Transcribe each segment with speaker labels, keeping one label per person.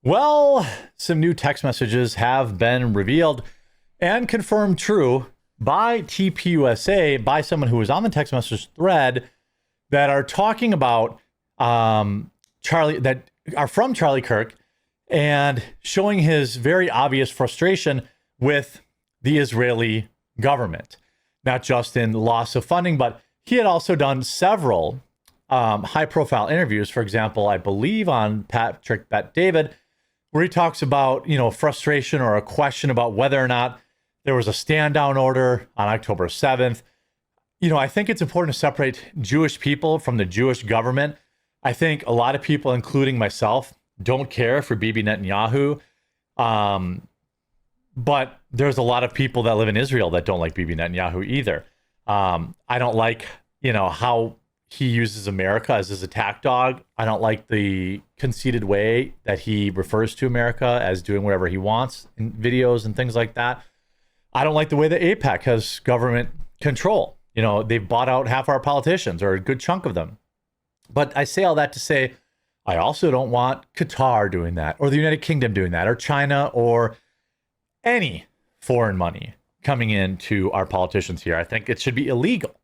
Speaker 1: Well, some new text messages have been revealed and confirmed true by TPUSA, by someone who was on the text message thread, that are talking about Charlie, that are from Charlie Kirk, and showing his very obvious frustration with the Israeli government, not just in loss of funding, but he had also done several high-profile interviews. For example, I believe on Patrick Bet David, where he talks about, frustration or a question about whether or not there was a stand-down order on October 7th. I think it's important to separate Jewish people from the Jewish government. I think a lot of people, including myself, don't care for Bibi Netanyahu. But there's a lot of people that live in Israel that don't like Bibi Netanyahu either. I don't like, how he uses America as his attack dog. I don't like the conceited way that he refers to America as doing whatever he wants in videos and things like that. I don't like the way that AIPAC has government control. They've bought out half our politicians, or a good chunk of them. But I say all that to say, I also don't want Qatar doing that, or the United Kingdom doing that, or China, or any foreign money coming into our politicians here. I think it should be illegal.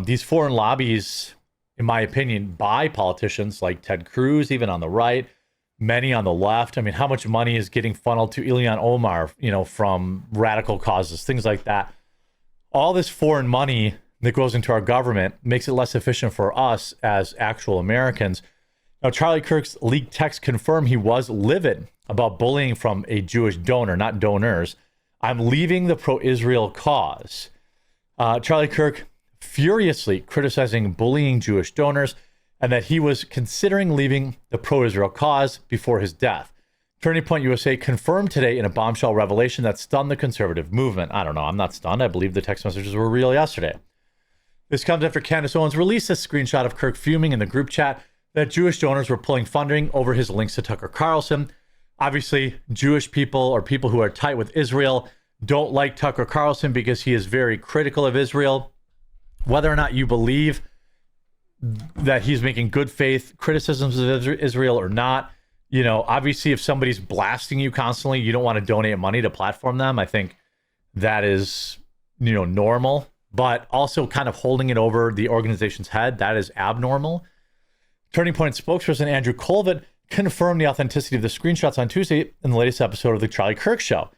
Speaker 1: These foreign lobbies, in my opinion, buy politicians like Ted Cruz, even on the right, many on the left. I mean, how much money is getting funneled to Ilhan Omar, from radical causes, things like that. All this foreign money that goes into our government makes it less efficient for us as actual Americans. Now, Charlie Kirk's leaked text confirmed he was livid about bullying from a Jewish donor, not donors. I'm leaving the pro-Israel cause. Charlie Kirk furiously criticizing bullying Jewish donors, and that he was considering leaving the pro-Israel cause before his death. Turning Point USA confirmed today in a bombshell revelation that stunned the conservative movement. I don't know. I'm not stunned. I believe the text messages were real yesterday. This comes after Candace Owens released a screenshot of Kirk fuming in the group chat that Jewish donors were pulling funding over his links to Tucker Carlson. Obviously, Jewish people, or people who are tight with Israel, don't like Tucker Carlson because he is very critical of Israel. Whether or not you believe that he's making good faith criticisms of Israel or not, obviously if somebody's blasting you constantly, you don't want to donate money to platform them. I think that is, normal, but also kind of holding it over the organization's head, that is abnormal. Turning Point spokesperson Andrew Colvett confirmed the authenticity of the screenshots on Tuesday in the latest episode of the Charlie Kirk Show.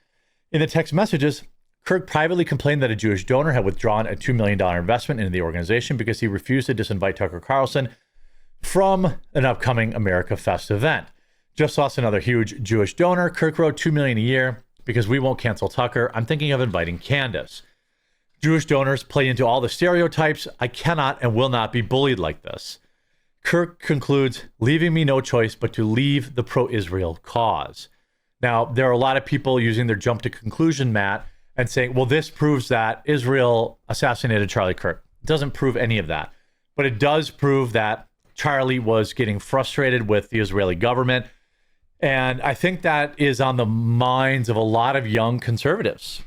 Speaker 1: In the text messages, Kirk privately complained that a Jewish donor had withdrawn a $2 million investment into the organization because he refused to disinvite Tucker Carlson from an upcoming America Fest event. Just lost another huge Jewish donor. Kirk wrote $2 million a year because we won't cancel Tucker. I'm thinking of inviting Candace. Jewish donors play into all the stereotypes. I cannot and will not be bullied like this. Kirk concludes, leaving me no choice but to leave the pro-Israel cause. Now, there are a lot of people using their jump to conclusion, Matt, and saying, well, this proves that Israel assassinated Charlie Kirk. It doesn't prove any of that. But it does prove that Charlie was getting frustrated with the Israeli government. And I think that is on the minds of a lot of young conservatives.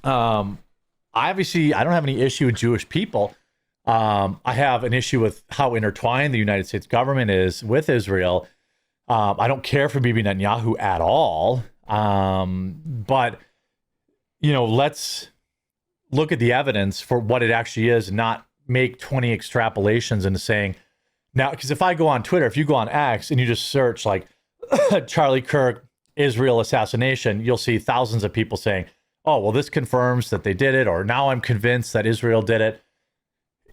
Speaker 1: Obviously, I don't have any issue with Jewish people. I have an issue with how intertwined the United States government is with Israel. I don't care for Bibi Netanyahu at all. But let's look at the evidence for what it actually is, not make 20 extrapolations into saying, now, because if I go on Twitter, if you go on X and you just search like Charlie Kirk, Israel assassination, you'll see thousands of people saying, oh, well, this confirms that they did it, or now I'm convinced that Israel did it.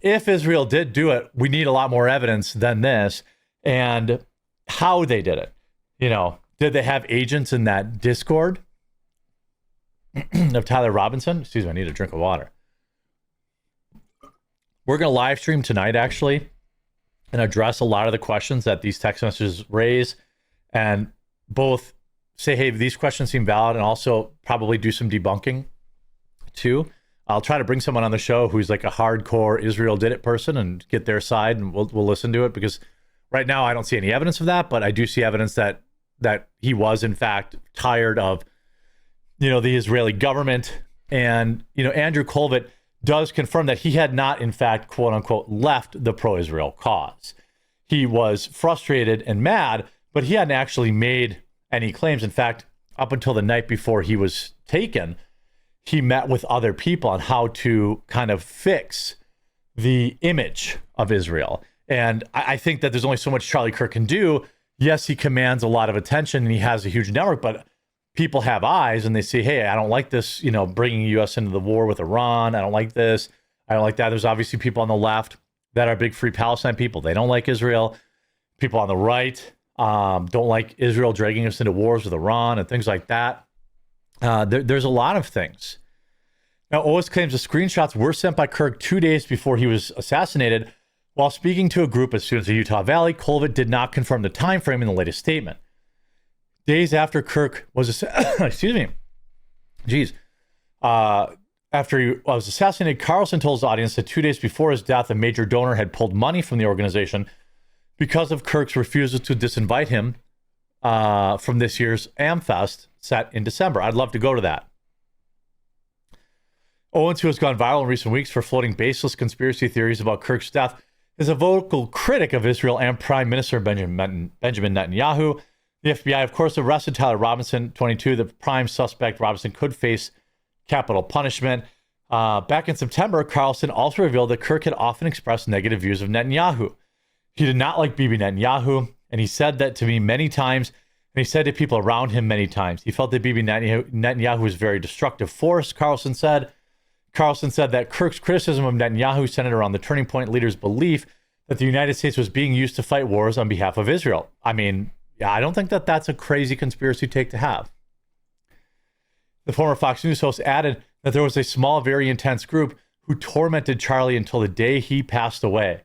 Speaker 1: If Israel did do it, we need a lot more evidence than this, and how they did it. Did they have agents in that Discord of Tyler Robinson? Excuse me, I need a drink of water. We're going to live stream tonight, actually, and address a lot of the questions that these text messages raise, and both say, hey, these questions seem valid, and also probably do some debunking too. I'll try to bring someone on the show who's like a hardcore Israel did it person and get their side, and we'll listen to it, because right now I don't see any evidence of that, but I do see evidence that he was in fact tired of the Israeli government. And Andrew Colvett does confirm that he had not in fact, quote unquote, left the pro-Israel cause. He was frustrated and mad, but he hadn't actually made any claims. In fact, up until the night before he was taken, he met with other people on how to kind of fix the image of Israel. And I think that there's only so much Charlie Kirk can do. Yes, he commands a lot of attention and he has a huge network, but people have eyes and they say, hey, I don't like this, bringing U.S. into the war with Iran. I don't like this. I don't like that. There's obviously people on the left that are big Free Palestine people. They don't like Israel. People on the right don't like Israel dragging us into wars with Iran and things like that. There's a lot of things. Now, Owens claims the screenshots were sent by Kirk 2 days before he was assassinated. While speaking to a group of students at Utah Valley, Colvin did not confirm the time frame in the latest statement. Days after Kirk was after he was assassinated, Carlson told his audience that 2 days before his death, a major donor had pulled money from the organization because of Kirk's refusal to disinvite him from this year's AmFest set in December. I'd love to go to that. Owens, who has gone viral in recent weeks for floating baseless conspiracy theories about Kirk's death, is a vocal critic of Israel and Prime Minister Benjamin Netanyahu. The FBI, of course, arrested Tyler Robinson, 22. The prime suspect, Robinson, could face capital punishment. Back in September, Carlson also revealed that Kirk had often expressed negative views of Netanyahu. He did not like Bibi Netanyahu, and he said that to me many times, and he said to people around him many times. He felt that Bibi Netanyahu was a very destructive force, Carlson said. Carlson said that Kirk's criticism of Netanyahu centered around the turning point leader's belief that the United States was being used to fight wars on behalf of Israel. I mean, yeah, I don't think that that's a crazy conspiracy take to have. The former Fox News host added that there was a small, very intense group who tormented Charlie until the day he passed away.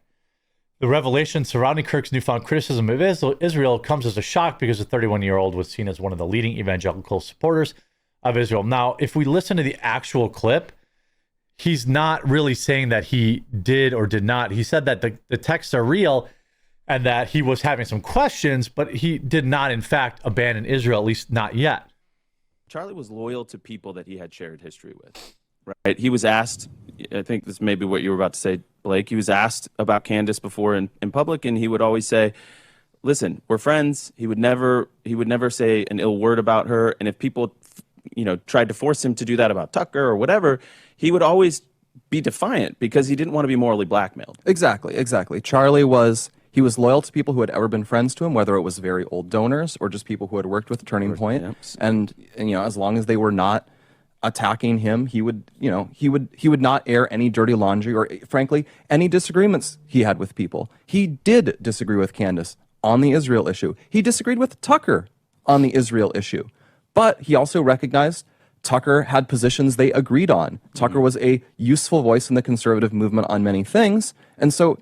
Speaker 1: The revelation surrounding Kirk's newfound criticism of Israel comes as a shock because the 31-year-old was seen as one of the leading evangelical supporters of Israel. Now, if we listen to the actual clip, he's not really saying that he did or did not. He said that the texts are real and that he was having some questions, but he did not, in fact, abandon Israel, at least not yet.
Speaker 2: Charlie was loyal to people that he had shared history with, right? He was asked, I think this may be what you were about to say, Blake. He was asked about Candace before in public, and he would always say, listen, we're friends. He would never say an ill word about her. And if people, tried to force him to do that about Tucker or whatever, he would always be defiant because he didn't want to be morally blackmailed.
Speaker 3: Exactly. Charlie was loyal to people who had ever been friends to him, whether it was very old donors or just people who had worked with Turning Point.
Speaker 2: Yeah.
Speaker 3: And as long as they were not attacking him, he would not air any dirty laundry or, frankly, any disagreements he had with people. He did disagree with Candace on the Israel issue. He disagreed with Tucker on the Israel issue. But he also recognized Tucker had positions they agreed on. Tucker was a useful voice in the conservative movement on many things. And so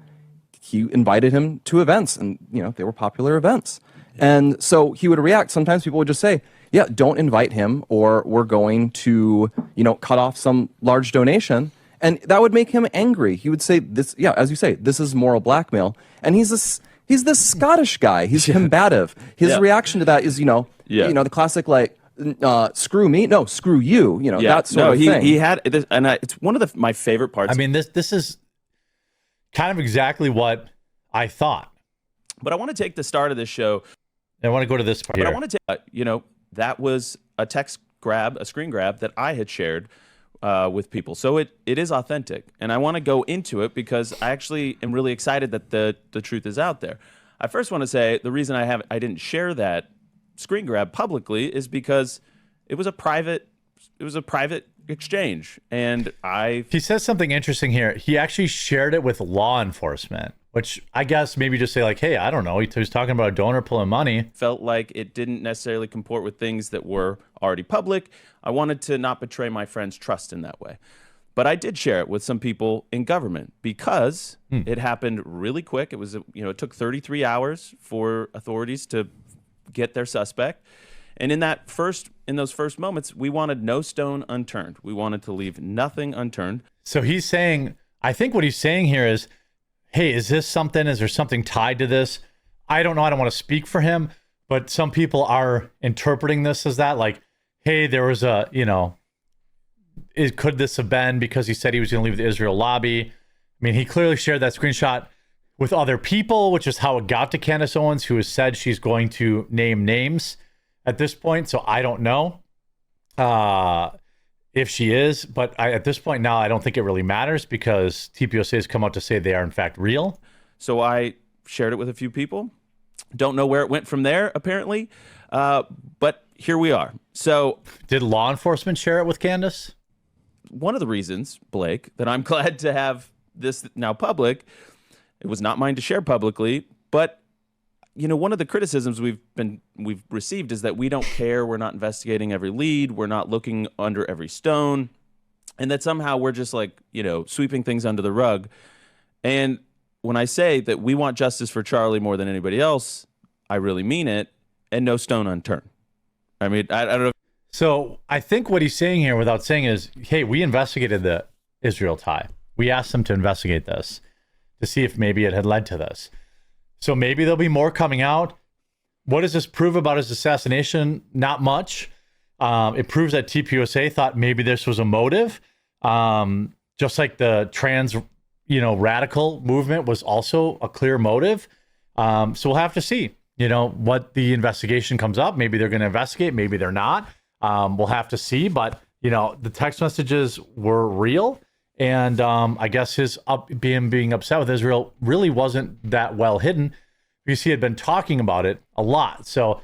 Speaker 3: he invited him to events, and, they were popular events. And so he would react. Sometimes people would just say, yeah, don't invite him, or we're going to, cut off some large donation. And that would make him angry. He would say this, yeah, as you say, this is moral blackmail. And he's this Scottish guy. He's combative. His reaction to that is, the classic, screw me, no, screw you, that sort of thing.
Speaker 2: He had this, and it's one of my favorite parts.
Speaker 1: I mean, this is kind of exactly what I thought.
Speaker 2: But I want to take the start of this show.
Speaker 1: I want to go to this part.
Speaker 2: But I want to take, that was a screen grab that I had shared with people. So it is authentic. And I want to go into it because I actually am really excited that the truth is out there. I first want to say the reason I didn't share that screen grab publicly is because it was a private exchange, and he
Speaker 1: says something interesting here. He actually shared it with law enforcement, which I guess maybe just say hey, I don't know, he was talking about a donor pulling money.
Speaker 2: Felt like it didn't necessarily comport with things that were already public. I wanted to not betray my friend's trust in that way. But I did share it with some people in government because it happened really quick. It was it took 33 hours for authorities to get their suspect. And in those first moments, we wanted no stone unturned. We wanted to leave nothing unturned.
Speaker 1: So he's saying, I think what he's saying here is, hey, is there something tied to this? I don't know. I don't want to speak for him, but some people are interpreting this as that, hey, there was could this have been because he said he was going to leave the Israel lobby? I mean, he clearly shared that screenshot with other people, which is how it got to Candace Owens, who has said she's going to name names at this point. So I don't know if she is, but at this point now, I don't think it really matters because TPUSA has come out to say they are in fact real.
Speaker 2: So I shared it with a few people. Don't know where it went from there, apparently. But here we are. So
Speaker 1: did law enforcement share it with Candace?
Speaker 2: One of the reasons, Blake, that I'm glad to have this now public, it was not mine to share publicly, but one of the criticisms we've received is that we don't care, we're not investigating every lead, we're not looking under every stone, and that somehow we're just like, sweeping things under the rug. And when I say that we want justice for Charlie more than anybody else, I really mean it, and no stone unturned. I mean, I don't know.
Speaker 1: So I think what he's saying here without saying is, hey, we investigated the Israel tie. We asked them to investigate this to see if maybe it had led to this. So maybe there'll be more coming out. What does this prove about his assassination? Not much. It proves that TPUSA thought maybe this was a motive. Just like the trans, radical movement was also a clear motive. So we'll have to see, what the investigation comes up. Maybe they're going to investigate. Maybe they're not. We'll have to see. But, the text messages were real. And I guess his being upset with Israel really wasn't that well hidden because he had been talking about it a lot. So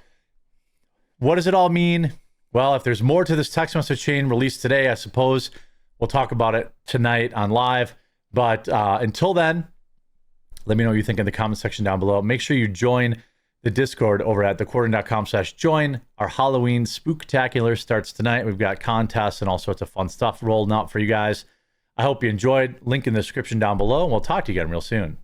Speaker 1: what does it all mean? Well, if there's more to this text message chain released today, I suppose we'll talk about it tonight on live. But until then, let me know what you think in the comment section down below. Make sure you join the Discord over at thequartering.com/join. Our Halloween Spooktacular starts tonight. We've got contests and all sorts of fun stuff rolling out for you guys. I hope you enjoyed. Link in the description down below, and we'll talk to you again real soon.